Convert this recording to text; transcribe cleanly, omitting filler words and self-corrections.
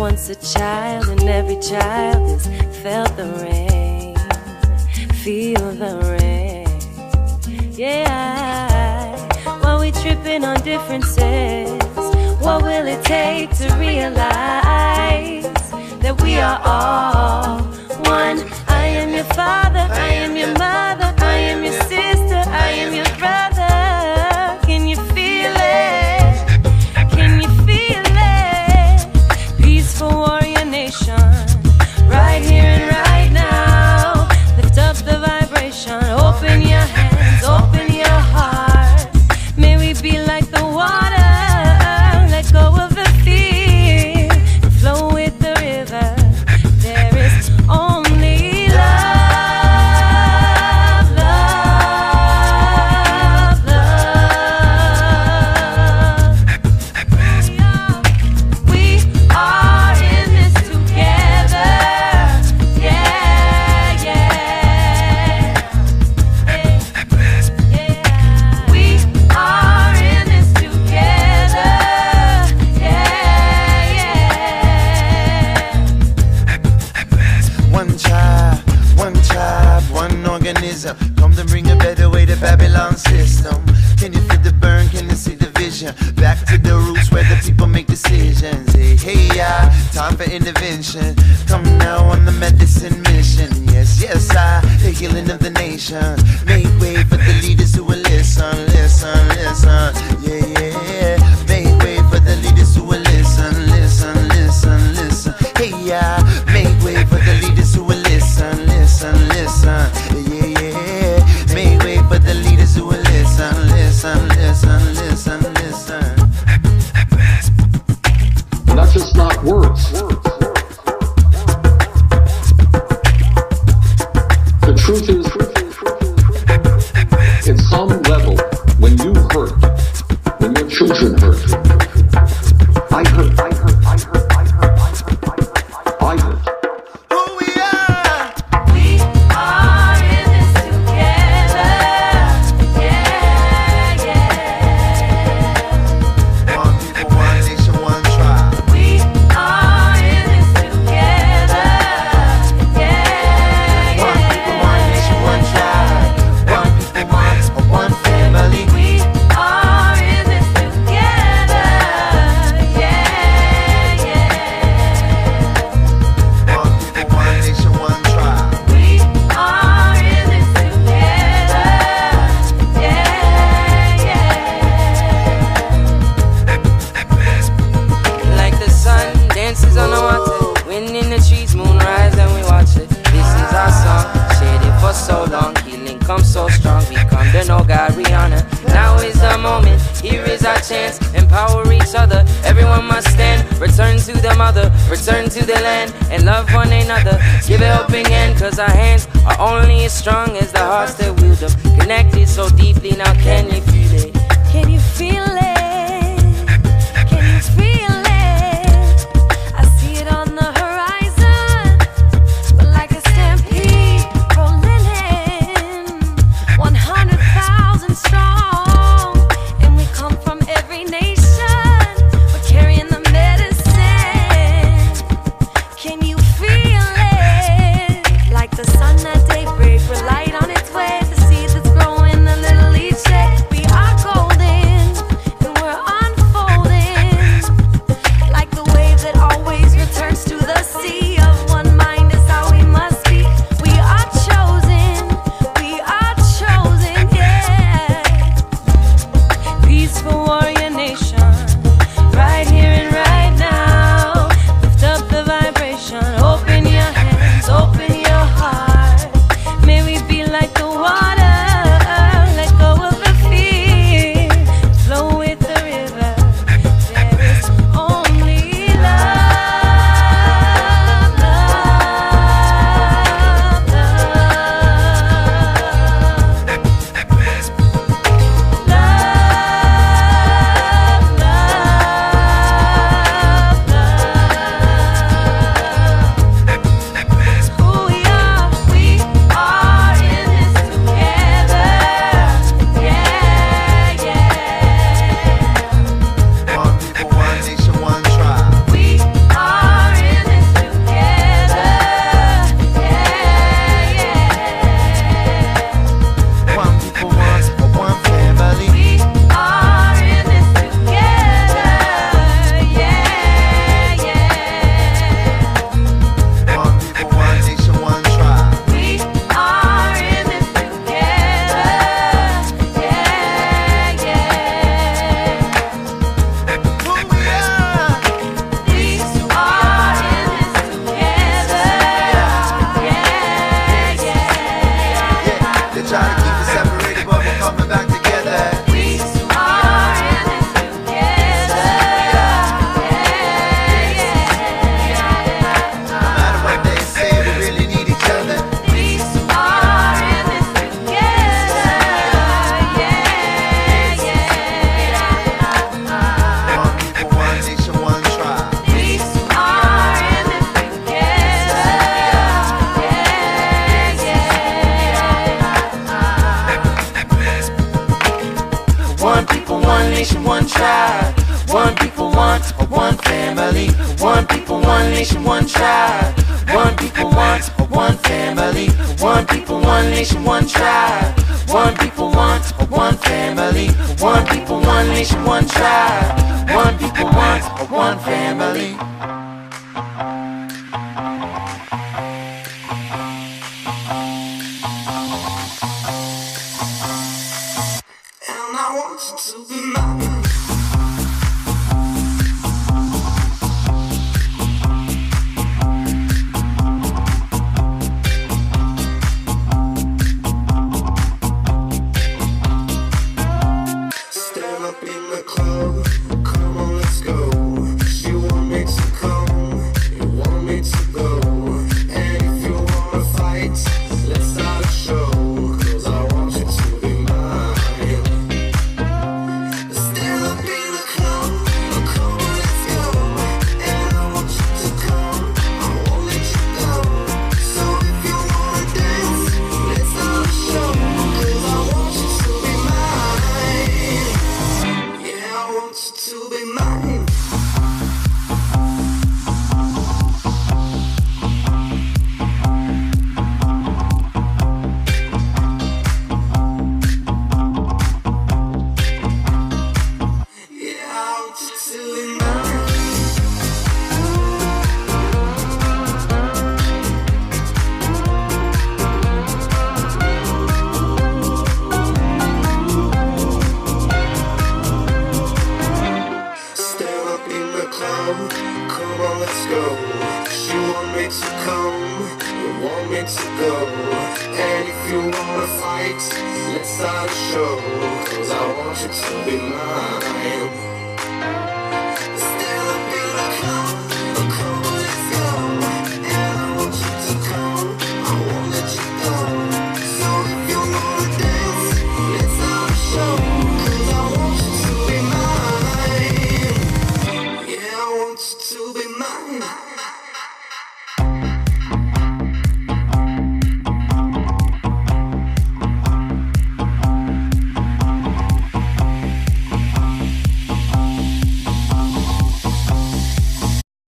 once a child, and every child has felt the rain. Feel the rain. Yeah. While we tripping on differences, what will it take to realize that we are all one? I am your father, I am your mother, I am your sister, I am your brother. Can you feel it? Can you feel it? Peaceful warrior nation, right here and right now. Lift up the vibration, open your hands, open your heart. May we be like the water, let go of the fear, and flow with the river. There is only love, love, love. We are in this together. Yeah, yeah. We are in this together. Yeah, yeah. One tribe, one organism. Come to bring a better way to Babylon system. Can you feel the burn? Can you see the vision? Back to the roots where the people make decisions. Hey, hey, yeah, time for intervention. Come now on the medicine mission. Yes, yes, the healing of the nation. Make way for the leaders who will listen, listen, listen. Yeah, yeah, make way for the leaders who will listen, listen, listen, listen. Hey, yeah, make way for the leaders who will listen, listen, listen. Yeah, yeah, make way for the leaders who will listen, listen, listen, listen, listen. And that's just not words. The truth is, at some level, when you hurt, when your children hurt, I hurt, I hurt, I hurt, I hurt, I hurt, I hurt, I hurt. Who we are? We are in this together. Yeah, yeah. One people, one nation, one tribe. We are in this together. Yeah, One people, one nation, one tribe. One people, one family. We are in this together. Yeah, yeah. One people, one nation, one tribe. We are in this together. Yeah, yeah. Like the sun dances on the water, wind in the trees, moonrise and we watch it. This is our song, shared it for so long. Healing comes so strong, we come to know God, we honor. Now is the moment, here is our chance. Empower each other, everyone must stand. Return to the mother, return to the land, and love one another. Give a helping hand, cause our hands are only as strong as the hearts that wield them. Connected so deeply, now can you feel it? Can you feel it? Can you feel it? I see it on the horizon, but like a stampede rolling in, 100,000 strong, and we come from every nation. We're carrying the medicine. Can you feel it? Like the sun at daybreak, we're light on its way. The seed that's growing a little each day. We are golden, family. One people, one nation, one tribe. One people, one family. One people, one nation, one tribe. One people, one family. One people, one nation, one tribe. One people, one family. And I want you to be mine. To be mine.